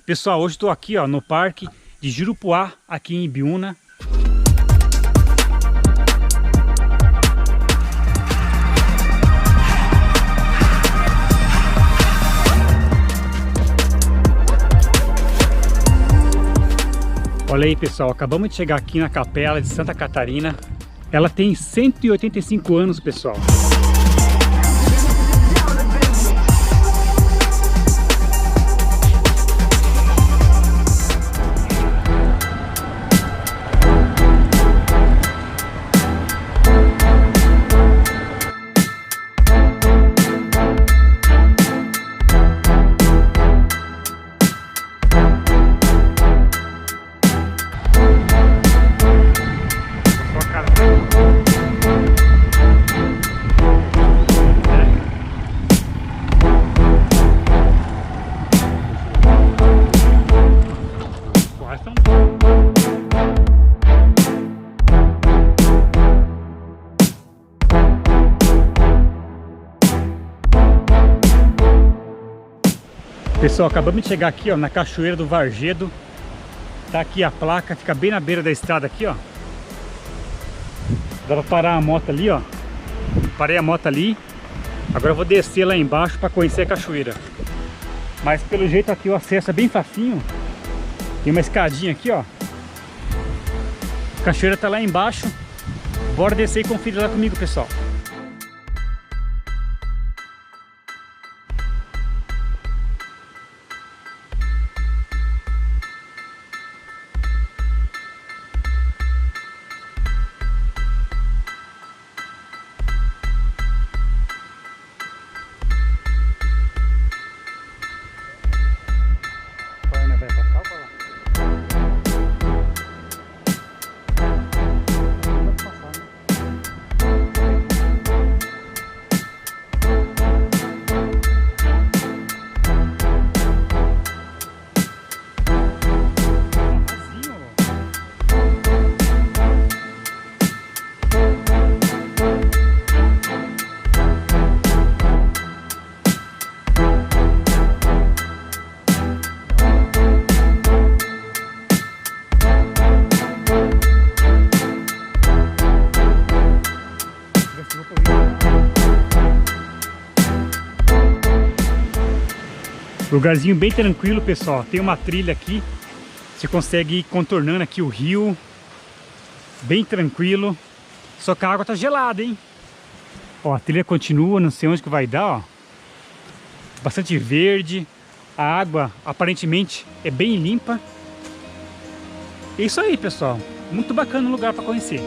Pessoal, hoje estou aqui no Parque de Jurupuá, aqui em Ibiúna. Olha aí, pessoal, acabamos de chegar aqui na Capela de Santa Catarina. Ela tem 185 anos, pessoal. Pessoal, acabamos de chegar aqui na Cachoeira do Vargedo. Tá aqui a placa, fica bem na beira da estrada aqui, ó. Dá pra parar a moto ali, ó. Parei a moto ali. Agora eu vou descer lá embaixo para conhecer a cachoeira. Mas pelo jeito aqui o acesso é bem facinho. Tem uma escadinha aqui, ó. A cachoeira tá lá embaixo. Bora descer e conferir lá comigo, pessoal. Lugarzinho bem tranquilo, pessoal. Tem uma trilha aqui. Você consegue ir contornando aqui o rio. Bem tranquilo. Só que a água tá gelada, hein? Ó, a trilha continua, não sei onde que vai dar, ó. Bastante verde. A água, aparentemente, é bem limpa. É isso aí, pessoal. Muito bacana o lugar para conhecer.